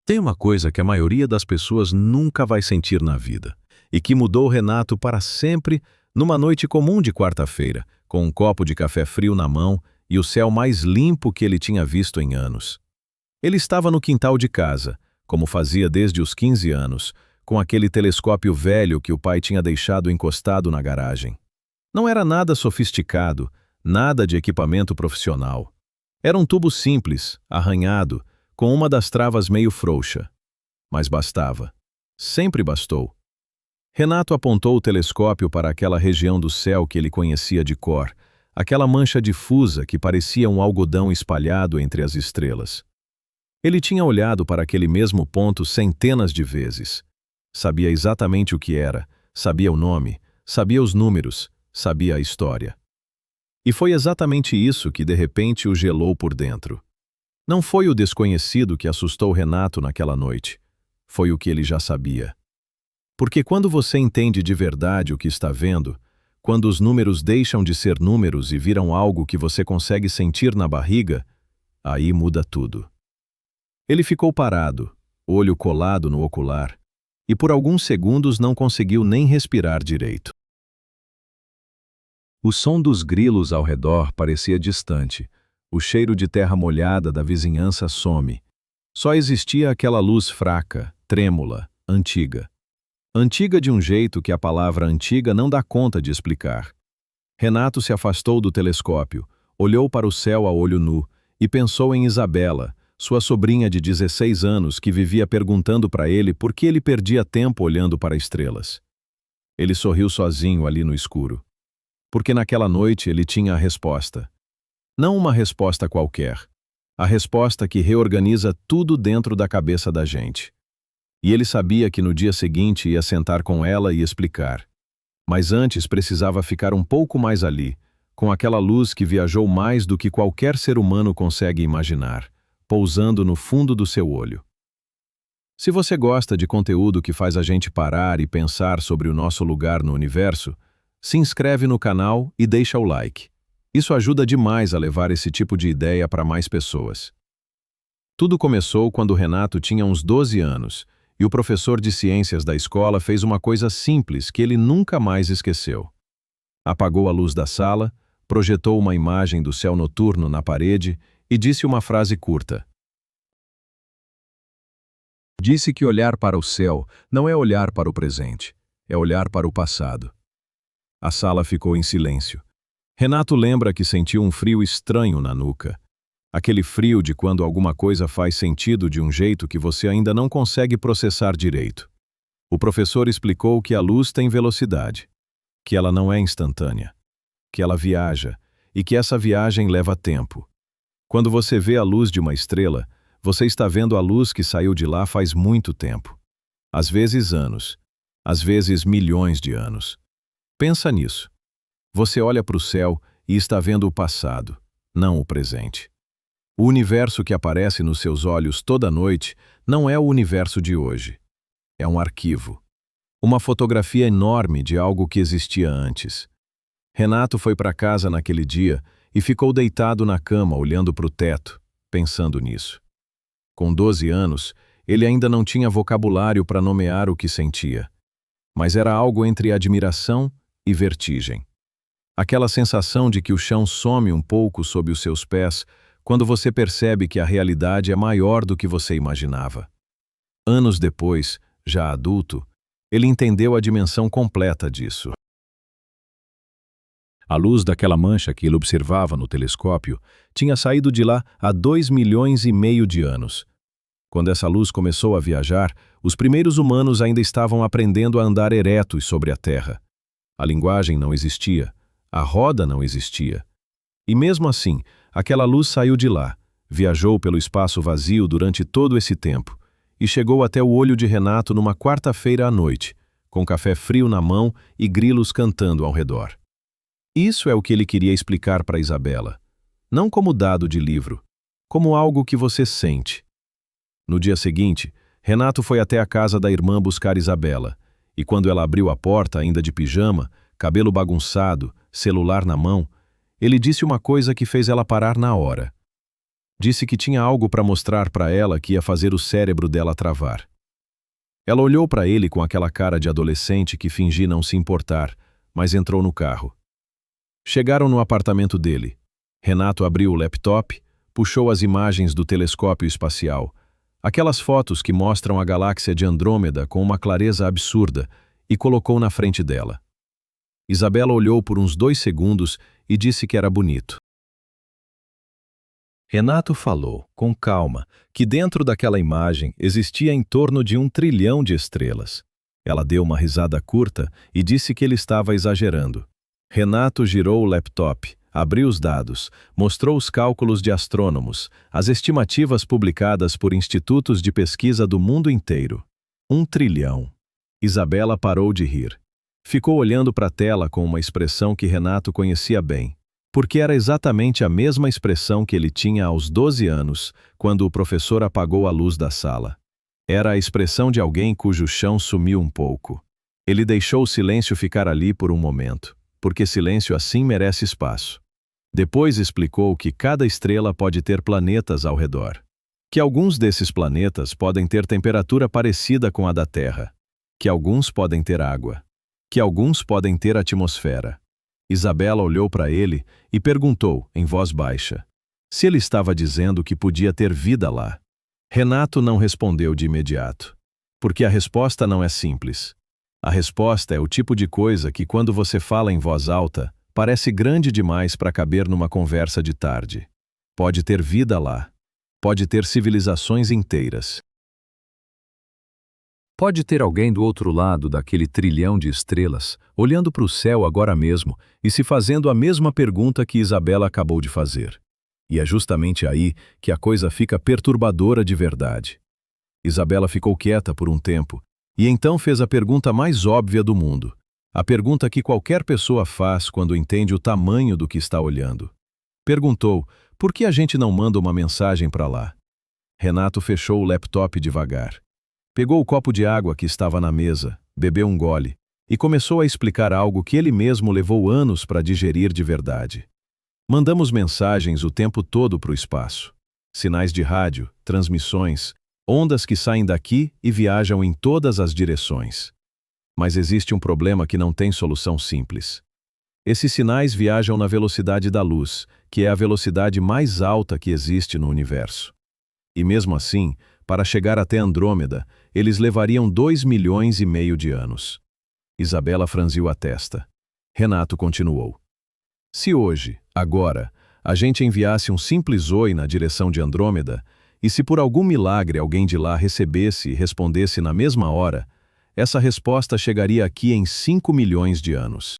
Tem uma coisa que a maioria das pessoas nunca vai sentir na vida, e que mudou Renato para sempre numa noite comum de quarta-feira, com um copo de café frio na mão e o céu mais limpo que ele tinha visto em anos. Ele estava no quintal de casa, como fazia desde os 15 anos, com aquele telescópio velho que o pai tinha deixado encostado na garagem. Não era nada sofisticado, nada de equipamento profissional. Era um tubo simples, arranhado, com uma das travas meio frouxa. Mas bastava. Sempre bastou. Renato apontou o telescópio para aquela região do céu que ele conhecia de cor, aquela mancha difusa que parecia um algodão espalhado entre as estrelas. Ele tinha olhado para aquele mesmo ponto centenas de vezes. Sabia exatamente o que era, sabia o nome, sabia os números, sabia a história. E foi exatamente isso que de repente o gelou por dentro. Não foi o desconhecido que assustou Renato naquela noite. Foi o que ele já sabia. Porque quando você entende de verdade o que está vendo, quando os números deixam de ser números e viram algo que você consegue sentir na barriga, aí muda tudo. Ele ficou parado, olho colado no ocular, e por alguns segundos não conseguiu nem respirar direito. O som dos grilos ao redor parecia distante. O cheiro de terra molhada da vizinhança some. Só existia aquela luz fraca, trêmula, antiga. Antiga de um jeito que a palavra antiga não dá conta de explicar. Renato se afastou do telescópio, olhou para o céu a olho nu e pensou em Isabela, sua sobrinha de 16 anos que vivia perguntando para ele por que ele perdia tempo olhando para estrelas. Ele sorriu sozinho ali no escuro. Porque naquela noite ele tinha a resposta. Não uma resposta qualquer. A resposta que reorganiza tudo dentro da cabeça da gente. E ele sabia que no dia seguinte ia sentar com ela e explicar. Mas antes precisava ficar um pouco mais ali, com aquela luz que viajou mais do que qualquer ser humano consegue imaginar, pousando no fundo do seu olho. Se você gosta de conteúdo que faz a gente parar e pensar sobre o nosso lugar no universo, se inscreve no canal e deixa o like. Isso ajuda demais a levar esse tipo de ideia para mais pessoas. Tudo começou quando Renato tinha uns 12 anos e o professor de ciências da escola fez uma coisa simples que ele nunca mais esqueceu. Apagou a luz da sala, projetou uma imagem do céu noturno na parede e disse uma frase curta. Disse que olhar para o céu não é olhar para o presente, é olhar para o passado. A sala ficou em silêncio. Renato lembra que sentiu um frio estranho na nuca. Aquele frio de quando alguma coisa faz sentido de um jeito que você ainda não consegue processar direito. O professor explicou que a luz tem velocidade, que ela não é instantânea, que ela viaja e que essa viagem leva tempo. Quando você vê a luz de uma estrela, você está vendo a luz que saiu de lá faz muito tempo. Às vezes anos, às vezes milhões de anos. Pensa nisso. Você olha para o céu e está vendo o passado, não o presente. O universo que aparece nos seus olhos toda noite não é o universo de hoje. É um arquivo. Uma fotografia enorme de algo que existia antes. Renato foi para casa naquele dia e ficou deitado na cama olhando para o teto, pensando nisso. Com 12 anos, ele ainda não tinha vocabulário para nomear o que sentia. Mas era algo entre admiração e vertigem. Aquela sensação de que o chão some um pouco sob os seus pés quando você percebe que a realidade é maior do que você imaginava. Anos depois, já adulto, ele entendeu a dimensão completa disso. A luz daquela mancha que ele observava no telescópio tinha saído de lá há 2,5 milhões de anos. Quando essa luz começou a viajar, os primeiros humanos ainda estavam aprendendo a andar eretos sobre a Terra. A linguagem não existia, a roda não existia. E mesmo assim, aquela luz saiu de lá, viajou pelo espaço vazio durante todo esse tempo e chegou até o olho de Renato numa quarta-feira à noite, com café frio na mão e grilos cantando ao redor. Isso é o que ele queria explicar para Isabela, não como dado de livro, como algo que você sente. No dia seguinte, Renato foi até a casa da irmã buscar Isabela, e quando ela abriu a porta, ainda de pijama, cabelo bagunçado, celular na mão, ele disse uma coisa que fez ela parar na hora. Disse que tinha algo para mostrar para ela que ia fazer o cérebro dela travar. Ela olhou para ele com aquela cara de adolescente que fingia não se importar, mas entrou no carro. Chegaram no apartamento dele. Renato abriu o laptop, puxou as imagens do telescópio espacial, aquelas fotos que mostram a galáxia de Andrômeda com uma clareza absurda, e colocou na frente dela. Isabela olhou por uns 2 segundos e disse que era bonito. Renato falou, com calma, que dentro daquela imagem existia em torno de 1 trilhão de estrelas. Ela deu uma risada curta e disse que ele estava exagerando. Renato girou o laptop, abriu os dados, mostrou os cálculos de astrônomos, as estimativas publicadas por institutos de pesquisa do mundo inteiro. 1 trilhão. Isabela parou de rir. Ficou olhando para a tela com uma expressão que Renato conhecia bem, porque era exatamente a mesma expressão que ele tinha aos 12 anos, quando o professor apagou a luz da sala. Era a expressão de alguém cujo chão sumiu um pouco. Ele deixou o silêncio ficar ali por um momento, porque silêncio assim merece espaço. Depois explicou que cada estrela pode ter planetas ao redor, que alguns desses planetas podem ter temperatura parecida com a da Terra, que alguns podem ter água, que alguns podem ter atmosfera. Isabela olhou para ele e perguntou, em voz baixa, se ele estava dizendo que podia ter vida lá. Renato não respondeu de imediato, porque a resposta não é simples. A resposta é o tipo de coisa que, quando você fala em voz alta, parece grande demais para caber numa conversa de tarde. Pode ter vida lá. Pode ter civilizações inteiras. Pode ter alguém do outro lado daquele trilhão de estrelas, olhando para o céu agora mesmo e se fazendo a mesma pergunta que Isabela acabou de fazer. E é justamente aí que a coisa fica perturbadora de verdade. Isabela ficou quieta por um tempo, e então fez a pergunta mais óbvia do mundo. A pergunta que qualquer pessoa faz quando entende o tamanho do que está olhando. Perguntou, por que a gente não manda uma mensagem para lá? Renato fechou o laptop devagar. Pegou o copo de água que estava na mesa, bebeu um gole, e começou a explicar algo que ele mesmo levou anos para digerir de verdade. Mandamos mensagens o tempo todo para o espaço. Sinais de rádio, transmissões, ondas que saem daqui e viajam em todas as direções. Mas existe um problema que não tem solução simples. Esses sinais viajam na velocidade da luz, que é a velocidade mais alta que existe no universo. E mesmo assim, para chegar até Andrômeda, eles levariam 2,5 milhões de anos. Isabela franziu a testa. Renato continuou. Se hoje, agora, a gente enviasse um simples oi na direção de Andrômeda, e se por algum milagre alguém de lá recebesse e respondesse na mesma hora, essa resposta chegaria aqui em 5 milhões de anos.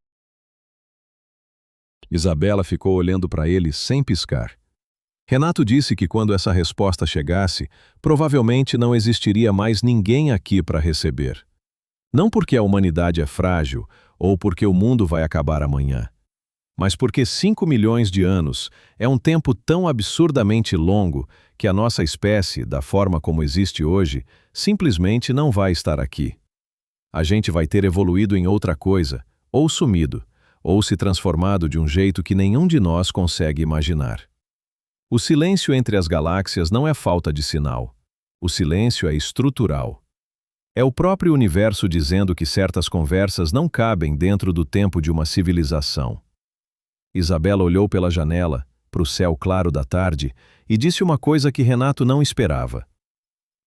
Isabela ficou olhando para ele sem piscar. Renato disse que quando essa resposta chegasse, provavelmente não existiria mais ninguém aqui para receber. Não porque a humanidade é frágil ou porque o mundo vai acabar amanhã, mas porque 5 milhões de anos é um tempo tão absurdamente longo que a nossa espécie, da forma como existe hoje, simplesmente não vai estar aqui. A gente vai ter evoluído em outra coisa, ou sumido, ou se transformado de um jeito que nenhum de nós consegue imaginar. O silêncio entre as galáxias não é falta de sinal. O silêncio é estrutural. É o próprio universo dizendo que certas conversas não cabem dentro do tempo de uma civilização. Isabela olhou pela janela, para o céu claro da tarde, e disse uma coisa que Renato não esperava.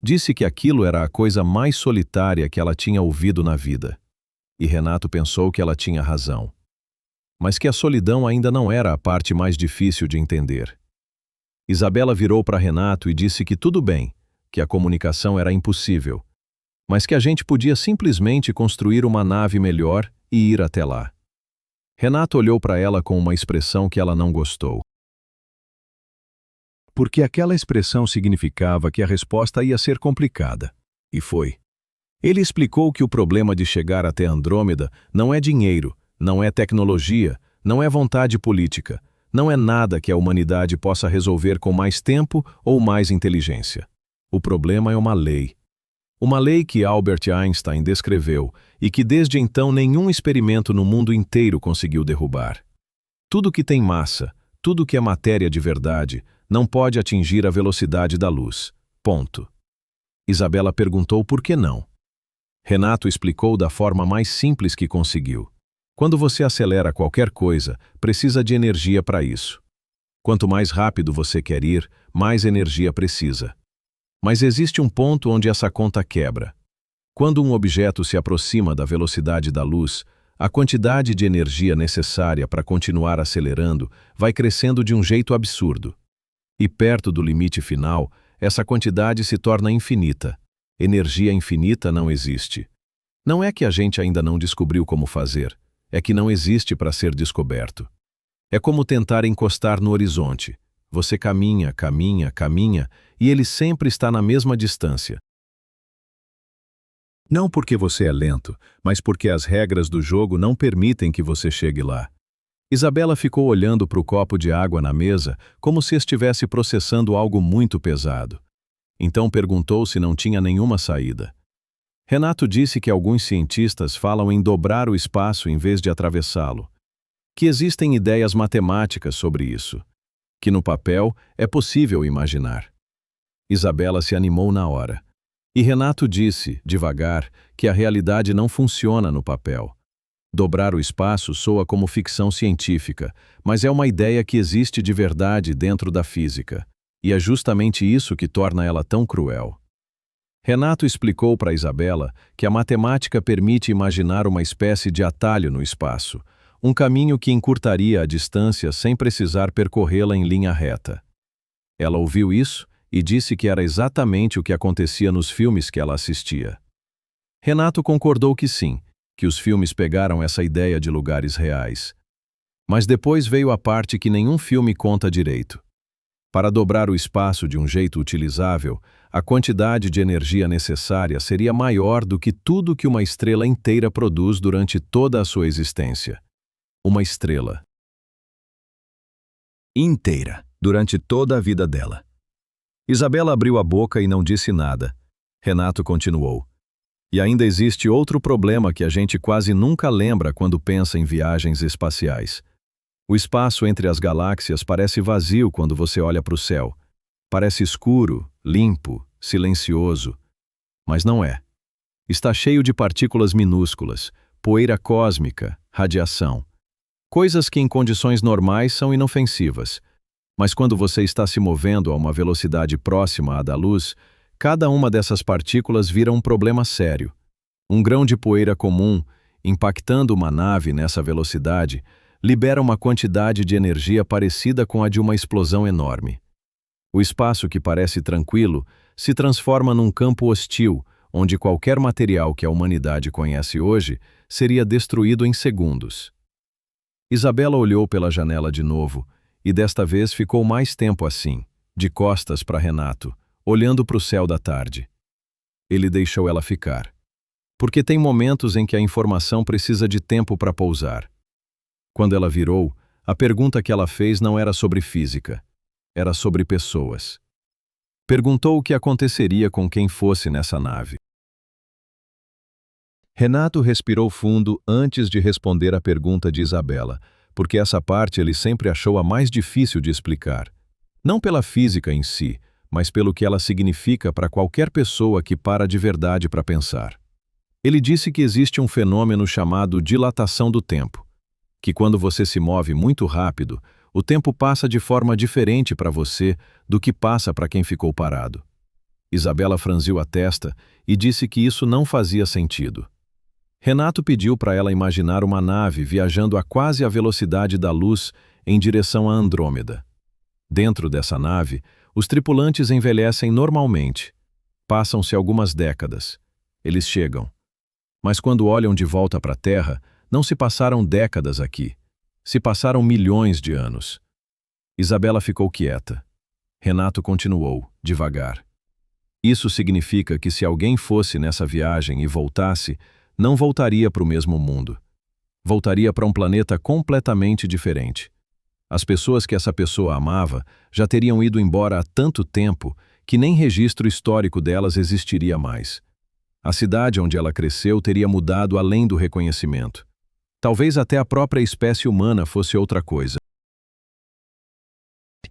Disse que aquilo era a coisa mais solitária que ela tinha ouvido na vida. E Renato pensou que ela tinha razão. Mas que a solidão ainda não era a parte mais difícil de entender. Isabela virou para Renato e disse que tudo bem, que a comunicação era impossível, mas que a gente podia simplesmente construir uma nave melhor e ir até lá. Renato olhou para ela com uma expressão que ela não gostou. Porque aquela expressão significava que a resposta ia ser complicada. E foi. Ele explicou que o problema de chegar até Andrômeda não é dinheiro, não é tecnologia, não é vontade política, não é nada que a humanidade possa resolver com mais tempo ou mais inteligência. O problema é uma lei. Uma lei que Albert Einstein descreveu e que desde então nenhum experimento no mundo inteiro conseguiu derrubar. Tudo que tem massa, tudo que é matéria de verdade, Não pode atingir a velocidade da luz. Ponto. Isabela perguntou por que não. Renato explicou da forma mais simples que conseguiu. Quando você acelera qualquer coisa, precisa de energia para isso. Quanto mais rápido você quer ir, mais energia precisa. Mas existe um ponto onde essa conta quebra. Quando um objeto se aproxima da velocidade da luz, a quantidade de energia necessária para continuar acelerando vai crescendo de um jeito absurdo. E perto do limite final, essa quantidade se torna infinita. Energia infinita não existe. Não é que a gente ainda não descobriu como fazer, é que não existe para ser descoberto. É como tentar encostar no horizonte. Você caminha, caminha, caminha, e ele sempre está na mesma distância. Não porque você é lento, mas porque as regras do jogo não permitem que você chegue lá. Isabela ficou olhando para o copo de água na mesa como se estivesse processando algo muito pesado. Então perguntou se não tinha nenhuma saída. Renato disse que alguns cientistas falam em dobrar o espaço em vez de atravessá-lo. Que existem ideias matemáticas sobre isso. Que no papel é possível imaginar. Isabela se animou na hora. E Renato disse, devagar, que a realidade não funciona no papel. Dobrar o espaço soa como ficção científica, mas é uma ideia que existe de verdade dentro da física. E é justamente isso que torna ela tão cruel. Renato explicou para Isabela que a matemática permite imaginar uma espécie de atalho no espaço, um caminho que encurtaria a distância sem precisar percorrê-la em linha reta. Ela ouviu isso e disse que era exatamente o que acontecia nos filmes que ela assistia. Renato concordou que sim, que os filmes pegaram essa ideia de lugares reais. Mas depois veio a parte que nenhum filme conta direito. Para dobrar o espaço de um jeito utilizável, a quantidade de energia necessária seria maior do que tudo que uma estrela inteira produz durante toda a sua existência. Uma estrela inteira, durante toda a vida dela. Isabela abriu a boca e não disse nada. Renato continuou. E ainda existe outro problema que a gente quase nunca lembra quando pensa em viagens espaciais. O espaço entre as galáxias parece vazio quando você olha para o céu. Parece escuro, limpo, silencioso. Mas não é. Está cheio de partículas minúsculas, poeira cósmica, radiação. Coisas que em condições normais são inofensivas. Mas quando você está se movendo a uma velocidade próxima à da luz, cada uma dessas partículas vira um problema sério. Um grão de poeira comum, impactando uma nave nessa velocidade, libera uma quantidade de energia parecida com a de uma explosão enorme. O espaço que parece tranquilo se transforma num campo hostil, onde qualquer material que a humanidade conhece hoje seria destruído em segundos. Isabela olhou pela janela de novo, e desta vez ficou mais tempo assim, de costas para Renato, olhando para o céu da tarde. Ele deixou ela ficar. Porque tem momentos em que a informação precisa de tempo para pousar. Quando ela virou, a pergunta que ela fez não era sobre física, era sobre pessoas. Perguntou o que aconteceria com quem fosse nessa nave. Renato respirou fundo antes de responder a pergunta de Isabela, porque essa parte ele sempre achou a mais difícil de explicar. Não pela física em si, mas pelo que ela significa para qualquer pessoa que para de verdade para pensar. Ele disse que existe um fenômeno chamado dilatação do tempo, que quando você se move muito rápido, o tempo passa de forma diferente para você do que passa para quem ficou parado. Isabela franziu a testa e disse que isso não fazia sentido. Renato pediu para ela imaginar uma nave viajando a quase a velocidade da luz em direção a Andrômeda. Dentro dessa nave, os tripulantes envelhecem normalmente. Passam-se algumas décadas. Eles chegam. Mas quando olham de volta para a Terra, não se passaram décadas aqui. Se passaram milhões de anos. Isabela ficou quieta. Renato continuou, devagar. Isso significa que se alguém fosse nessa viagem e voltasse, não voltaria para o mesmo mundo. Voltaria para um planeta completamente diferente. As pessoas que essa pessoa amava já teriam ido embora há tanto tempo que nem registro histórico delas existiria mais. A cidade onde ela cresceu teria mudado além do reconhecimento. Talvez até a própria espécie humana fosse outra coisa.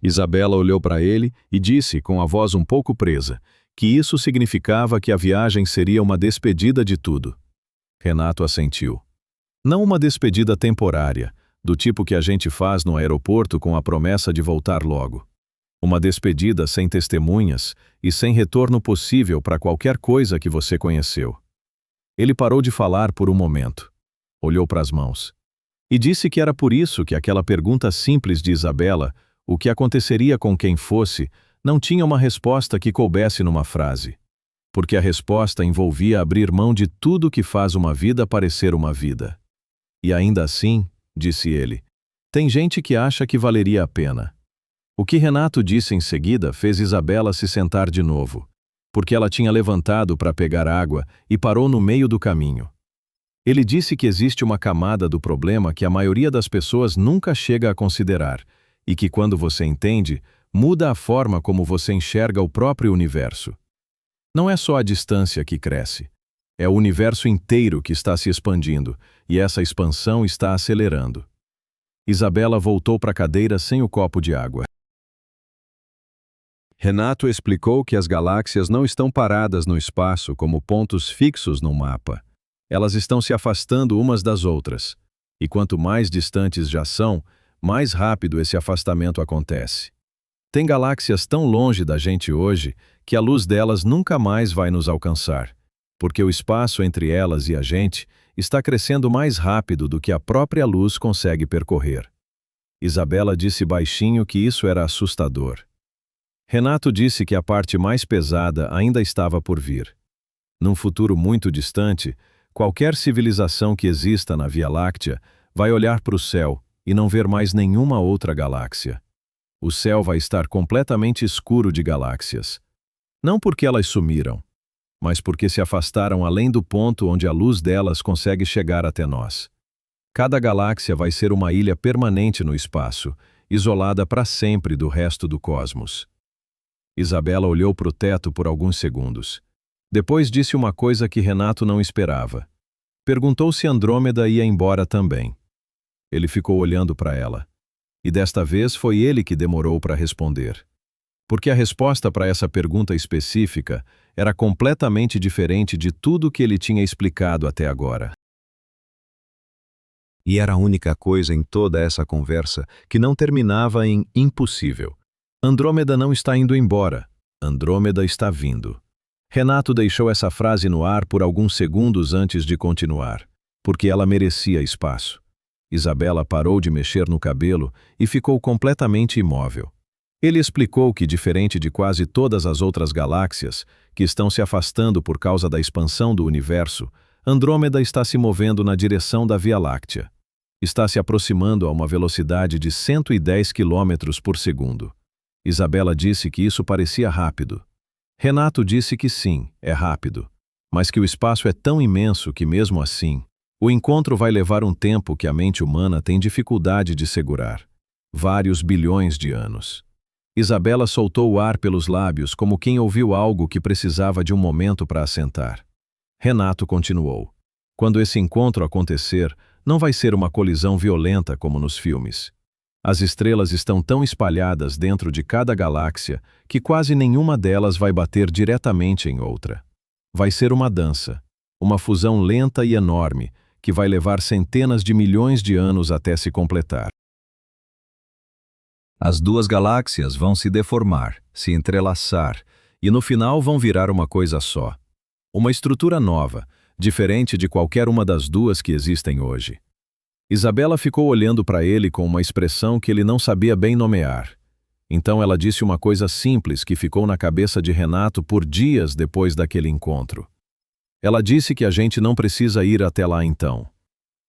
Isabela olhou para ele e disse, com a voz um pouco presa, que isso significava que a viagem seria uma despedida de tudo. Renato assentiu. Não uma despedida temporária, do tipo que a gente faz no aeroporto com a promessa de voltar logo. Uma despedida sem testemunhas e sem retorno possível para qualquer coisa que você conheceu. Ele parou de falar por um momento. Olhou para as mãos. E disse que era por isso que aquela pergunta simples de Isabela, o que aconteceria com quem fosse, não tinha uma resposta que coubesse numa frase. Porque a resposta envolvia abrir mão de tudo que faz uma vida parecer uma vida. E ainda assim, disse ele, tem gente que acha que valeria a pena. O que Renato disse em seguida fez Isabela se sentar de novo, porque ela tinha levantado para pegar água e parou no meio do caminho. Ele disse que existe uma camada do problema que a maioria das pessoas nunca chega a considerar, e que quando você entende, muda a forma como você enxerga o próprio universo. Não é só a distância que cresce. É o universo inteiro que está se expandindo, e essa expansão está acelerando. Isabela voltou para a cadeira sem o copo de água. Renato explicou que as galáxias não estão paradas no espaço como pontos fixos no mapa. Elas estão se afastando umas das outras. E quanto mais distantes já são, mais rápido esse afastamento acontece. Tem galáxias tão longe da gente hoje que a luz delas nunca mais vai nos alcançar, porque o espaço entre elas e a gente está crescendo mais rápido do que a própria luz consegue percorrer. Isabela disse baixinho que isso era assustador. Renato disse que a parte mais pesada ainda estava por vir. Num futuro muito distante, qualquer civilização que exista na Via Láctea vai olhar para o céu e não ver mais nenhuma outra galáxia. O céu vai estar completamente escuro de galáxias. Não porque elas sumiram, mas porque se afastaram além do ponto onde a luz delas consegue chegar até nós. Cada galáxia vai ser uma ilha permanente no espaço, isolada para sempre do resto do cosmos. Isabela olhou para o teto por alguns segundos. Depois disse uma coisa que Renato não esperava. Perguntou se Andrômeda ia embora também. Ele ficou olhando para ela. E desta vez foi ele que demorou para responder. Porque a resposta para essa pergunta específica era completamente diferente de tudo que ele tinha explicado até agora. E era a única coisa em toda essa conversa que não terminava em impossível. Andrômeda não está indo embora. Andrômeda está vindo. Renato deixou essa frase no ar por alguns segundos antes de continuar, porque ela merecia espaço. Isabela parou de mexer no cabelo e ficou completamente imóvel. Ele explicou que, diferente de quase todas as outras galáxias, que estão se afastando por causa da expansão do universo, Andrômeda está se movendo na direção da Via Láctea. Está se aproximando a uma velocidade de 110 km por segundo. Isabela disse que isso parecia rápido. Renato disse que sim, é rápido, mas que o espaço é tão imenso que, mesmo assim, o encontro vai levar um tempo que a mente humana tem dificuldade de segurar. Vários bilhões de anos. Isabela soltou o ar pelos lábios como quem ouviu algo que precisava de um momento para assentar. Renato continuou. Quando esse encontro acontecer, não vai ser uma colisão violenta como nos filmes. As estrelas estão tão espalhadas dentro de cada galáxia que quase nenhuma delas vai bater diretamente em outra. Vai ser uma dança, uma fusão lenta e enorme, que vai levar centenas de milhões de anos até se completar. As duas galáxias vão se deformar, se entrelaçar, e no final vão virar uma coisa só. Uma estrutura nova, diferente de qualquer uma das duas que existem hoje. Isabela ficou olhando para ele com uma expressão que ele não sabia bem nomear. Então ela disse uma coisa simples que ficou na cabeça de Renato por dias depois daquele encontro. Ela disse que a gente não precisa ir até lá então.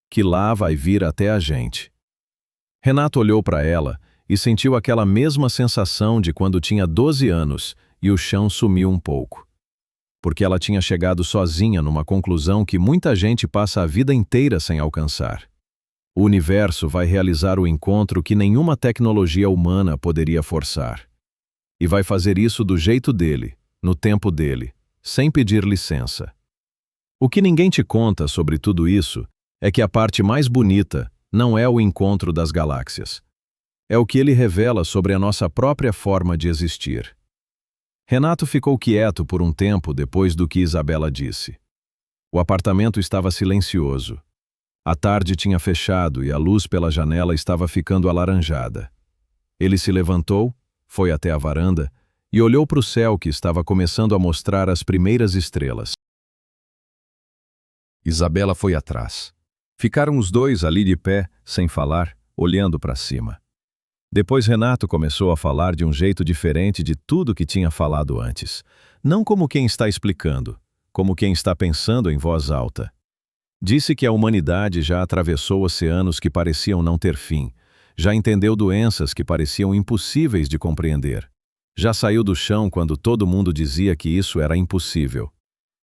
Que lá vai vir até a gente. Renato olhou para ela e sentiu aquela mesma sensação de quando tinha 12 anos e o chão sumiu um pouco. Porque ela tinha chegado sozinha numa conclusão que muita gente passa a vida inteira sem alcançar. O universo vai realizar o encontro que nenhuma tecnologia humana poderia forçar. E vai fazer isso do jeito dele, no tempo dele, sem pedir licença. O que ninguém te conta sobre tudo isso é que a parte mais bonita não é o encontro das galáxias. É o que ele revela sobre a nossa própria forma de existir. Renato ficou quieto por um tempo depois do que Isabela disse. O apartamento estava silencioso. A tarde tinha fechado e a luz pela janela estava ficando alaranjada. Ele se levantou, foi até a varanda e olhou para o céu que estava começando a mostrar as primeiras estrelas. Isabela foi atrás. Ficaram os dois ali de pé, sem falar, olhando para cima. Depois Renato começou a falar de um jeito diferente de tudo que tinha falado antes. Não como quem está explicando, como quem está pensando em voz alta. Disse que a humanidade já atravessou oceanos que pareciam não ter fim, já entendeu doenças que pareciam impossíveis de compreender. Já saiu do chão quando todo mundo dizia que isso era impossível.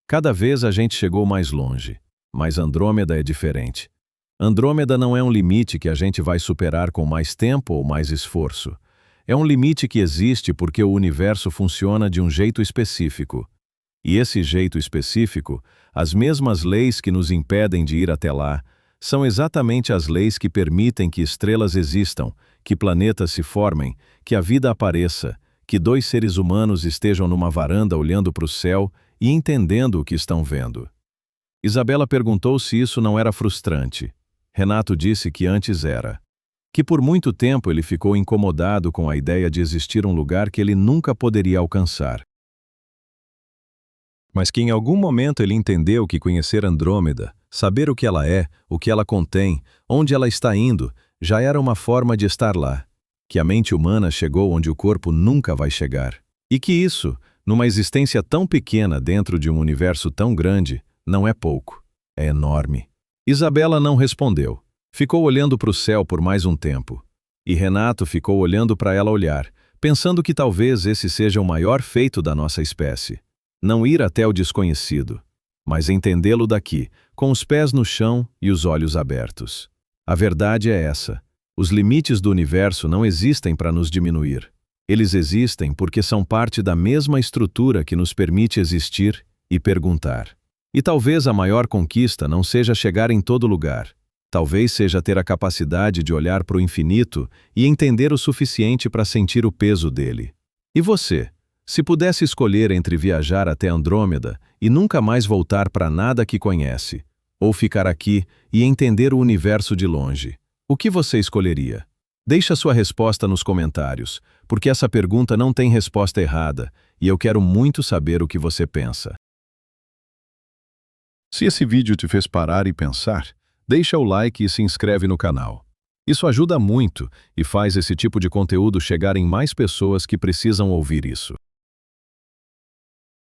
Cada vez a gente chegou mais longe, mas Andrômeda é diferente. Andrômeda não é um limite que a gente vai superar com mais tempo ou mais esforço. É um limite que existe porque o universo funciona de um jeito específico. E esse jeito específico, as mesmas leis que nos impedem de ir até lá, são exatamente as leis que permitem que estrelas existam, que planetas se formem, que a vida apareça, que dois seres humanos estejam numa varanda olhando para o céu e entendendo o que estão vendo. Isabela perguntou se isso não era frustrante. Renato disse que antes era. Que por muito tempo ele ficou incomodado com a ideia de existir um lugar que ele nunca poderia alcançar. Mas que em algum momento ele entendeu que conhecer Andrômeda, saber o que ela é, o que ela contém, onde ela está indo, já era uma forma de estar lá. Que a mente humana chegou onde o corpo nunca vai chegar. E que isso, numa existência tão pequena dentro de um universo tão grande, não é pouco, é enorme. Isabela não respondeu. Ficou olhando para o céu por mais um tempo. E Renato ficou olhando para ela olhar, pensando que talvez esse seja o maior feito da nossa espécie. Não ir até o desconhecido, mas entendê-lo daqui, com os pés no chão e os olhos abertos. A verdade é essa. Os limites do universo não existem para nos diminuir. Eles existem porque são parte da mesma estrutura que nos permite existir e perguntar. E talvez a maior conquista não seja chegar em todo lugar. Talvez seja ter a capacidade de olhar para o infinito e entender o suficiente para sentir o peso dele. E você? Se pudesse escolher entre viajar até Andrômeda e nunca mais voltar para nada que conhece, ou ficar aqui e entender o universo de longe, o que você escolheria? Deixe a sua resposta nos comentários, porque essa pergunta não tem resposta errada e eu quero muito saber o que você pensa. Se esse vídeo te fez parar e pensar, deixa o like e se inscreve no canal. Isso ajuda muito e faz esse tipo de conteúdo chegar em mais pessoas que precisam ouvir isso.